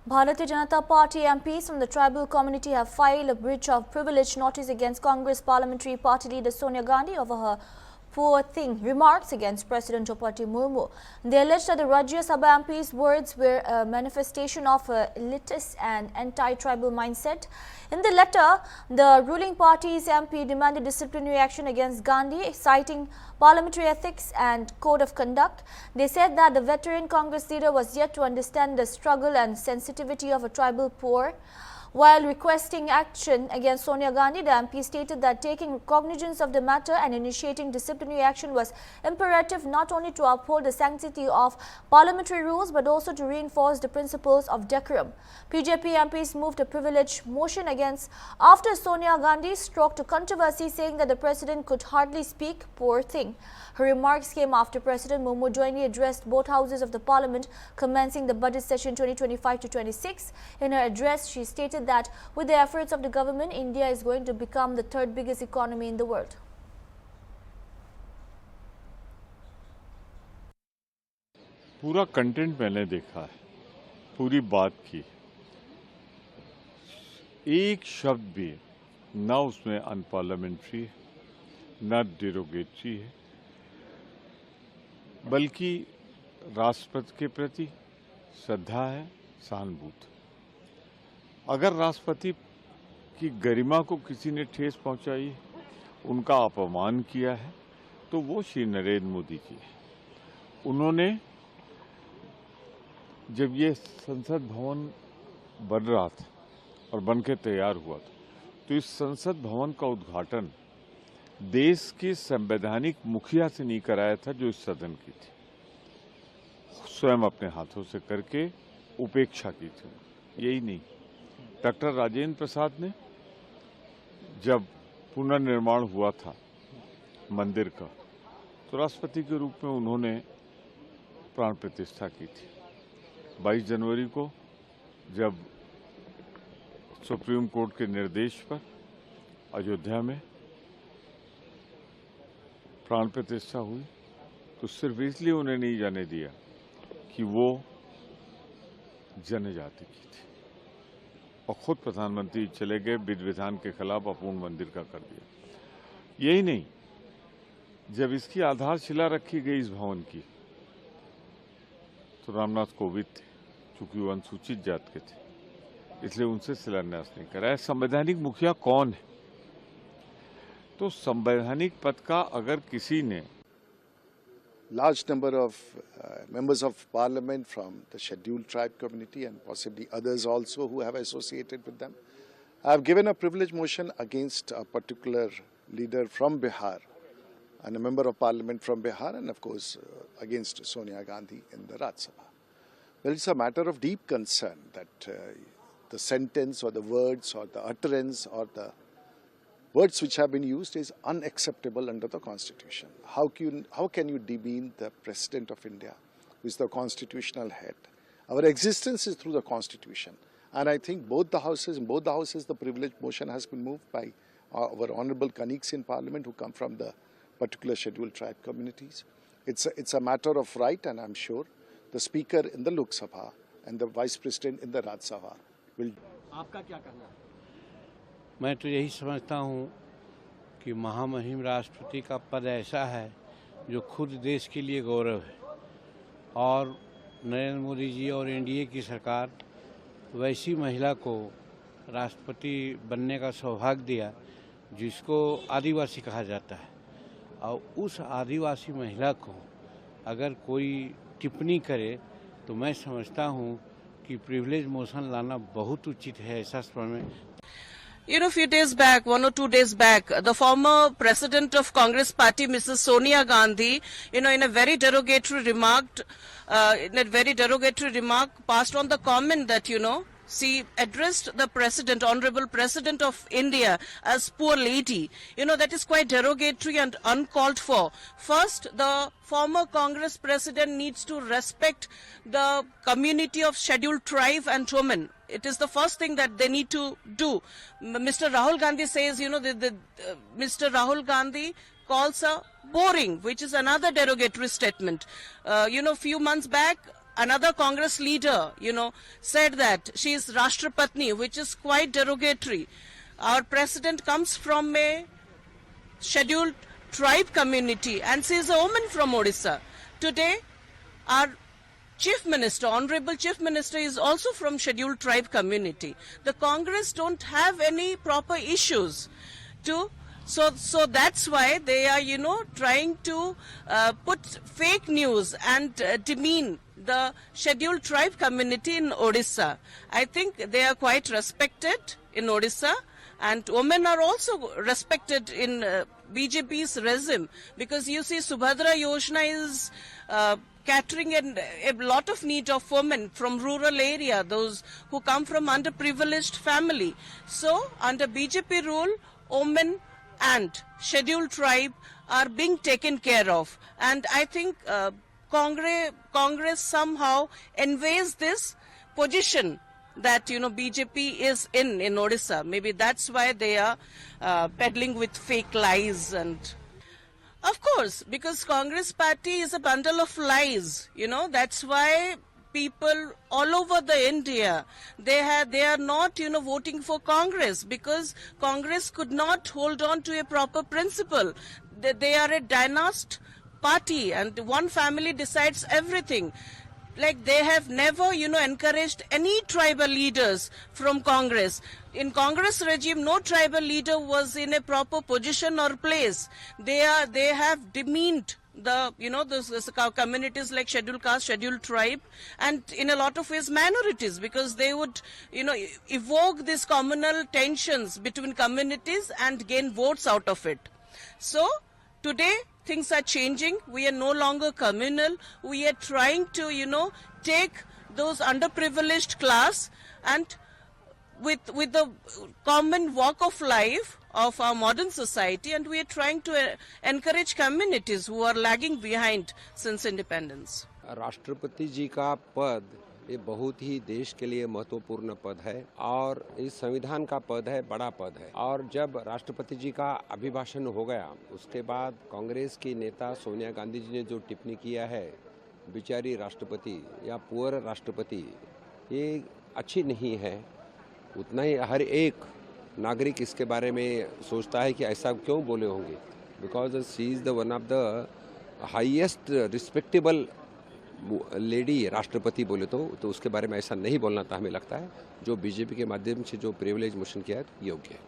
Bharatiya Janata Party MPs from the tribal community have filed a breach of privilege notice against Congress Parliamentary Party leader Sonia Gandhi over her poor thing remarks against President Draupadi Murmu. They alleged that the Rajya Sabha MP's words were a manifestation of a elitist and anti-tribal mindset. In the letter, the ruling party's MP demanded disciplinary action against Gandhi, citing parliamentary ethics and code of conduct. They said that the veteran Congress leader was yet to understand the struggle and sensitivity of a tribal poor. While requesting action against Sonia Gandhi, the MP stated that taking cognizance of the matter and initiating disciplinary action was imperative not only to uphold the sanctity of parliamentary rules but also to reinforce the principles of decorum. BJP MPs moved a privilege motion against after Sonia Gandhi stroked a controversy saying that the president could hardly speak, poor thing. Her remarks came after President Murmu jointly addressed both houses of the parliament commencing the budget session 2025-26. In her address, she stated that with the efforts of the government, India is going to become the third biggest economy in the world. पूरा content मैंने देखा है, पूरी बात की, एक शब्द भी ना उसमें अनपार्लियामेंट्री है, ना डेरोगेटरी है, बल्कि राष्ट्रपति के प्रति श्रद्धा है, सहानुभूति। अगर राष्ट्रपति की गरिमा को किसी ने ठेस पहुंचाई, उनका अपमान किया है, तो वो श्री नरेंद्र मोदी की है। उन्होंने जब ये संसद भवन बन रहा था और बन के तैयार हुआ था, तो इस संसद भवन का उद्घाटन देश के संवैधानिक मुखिया से नहीं कराया था जो इस सदन की थी, स्वयं अपने हाथों से करके उपेक्षा की थी। यही नहीं, डॉक्टर राजेंद्र प्रसाद ने जब पुनर्निर्माण हुआ था मंदिर का, तो राष्ट्रपति के रूप में उन्होंने प्राण प्रतिष्ठा की थी। 22 जनवरी को जब सुप्रीम कोर्ट के निर्देश पर अयोध्या में प्राण प्रतिष्ठा हुई, तो सिर्फ इसलिए उन्हें नहीं जाने दिया कि वो जनजाति की थी, और खुद प्रधानमंत्री चले गए, विधि विधान के खिलाफ अपूर्ण मंदिर का कर दिया। यही नहीं, जब इसकी आधारशिला रखी गई इस भवन की, तो रामनाथ कोविंद थे, चूंकि वो अनुसूचित जात के थे, इसलिए उनसे शिलान्यास नहीं कराया। संवैधानिक मुखिया कौन है? तो संवैधानिक पद का अगर किसी ने large number of members of parliament from the scheduled tribe community and possibly others also who have associated with them. I have given a privilege motion against a particular leader from Bihar and a member of parliament from Bihar, and of course against Sonia Gandhi in the Rajya Sabha. Well, it's a matter of deep concern that the sentence or the words or the utterance or the words which have been used is unacceptable under the Constitution. How can you demean the President of India, who is the constitutional head? Our existence is through the Constitution. And I think in both the houses, the privilege motion has been moved by our honourable colleagues in Parliament who come from the particular scheduled tribe communities. It's a matter of right, and I'm sure the Speaker in the Lok Sabha and the Vice President in the Rajya Sabha will. आपका क्या कहना है? मैं तो यही समझता हूँ कि महामहिम राष्ट्रपति का पद ऐसा है जो खुद देश के लिए गौरव है, और नरेंद्र मोदी जी और एनडीए की सरकार वैसी महिला को राष्ट्रपति बनने का सौभाग्य दिया जिसको आदिवासी कहा जाता है, और उस आदिवासी महिला को अगर कोई टिप्पणी करे तो मैं समझता हूँ कि प्रिविलेज मोशन लाना बहुत उचित है। ऐसा समय You know, few days back, 1 or 2 days back, the former president of Congress party, Mrs. Sonia Gandhi, in a very derogatory remark, passed on the comment that, she addressed the president, honorable president of India, as poor lady. That is quite derogatory and uncalled for. First, the former Congress president needs to respect the community of scheduled tribe and women. It is the first thing that they need to do. Mr. Rahul Gandhi says, Mr. Rahul Gandhi calls her boring, which is another derogatory statement. Few months back, another Congress leader, said that she is Rashtrapatni, which is quite derogatory. Our president comes from a scheduled tribe community and she is a woman from Odisha. Today, our Chief Minister, Honorable Chief Minister, is also from scheduled tribe community. The Congress don't have any proper issues to, so that's why they are, trying to put fake news and demean the scheduled tribe community in Odisha. I think they are quite respected in Odisha, and women are also respected in BJP's regime, because you see Subhadra Yojana is catering a lot of need of women from rural area, those who come from underprivileged family. So under BJP rule, women and scheduled tribe are being taken care of, and I think Congress somehow envies this position that BJP is in Odisha. Maybe that's why they are peddling with fake lies. And of course, because Congress party is a bundle of lies, that's why people all over the India, they are not voting for Congress, because Congress could not hold on to a proper principle. They are a dynasty party and one family decides everything. Like they have never, encouraged any tribal leaders from Congress. In Congress regime, no tribal leader was in a proper position or place. They have demeaned those communities like scheduled caste, scheduled tribe, and in a lot of ways minorities, because they would, evoke these communal tensions between communities and gain votes out of it. So today, things are changing. We are no longer communal. We are trying to, take those underprivileged class and with the common walk of life of our modern society, and we are trying to encourage communities who are lagging behind since independence. राष्ट्रपति जी का पद ये बहुत ही देश के लिए महत्वपूर्ण पद है और इस संविधान का पद है, बड़ा पद है। और जब राष्ट्रपति जी का अभिभाषण हो गया, उसके बाद कांग्रेस की नेता सोनिया गांधी जी ने जो टिप्पणी किया है, बेचारी राष्ट्रपति या पुअर राष्ट्रपति, ये अच्छी नहीं है। उतना ही हर एक नागरिक इसके बारे में सोचता है कि ऐसा क्यों बोले होंगे, because she is the one of the highest respectable lady राष्ट्रपति बोले तो उसके बारे में ऐसा नहीं बोलना था, हमें लगता है जो बीजेपी के माध्यम से जो प्रिविलेज मोशन किया है योग्य है।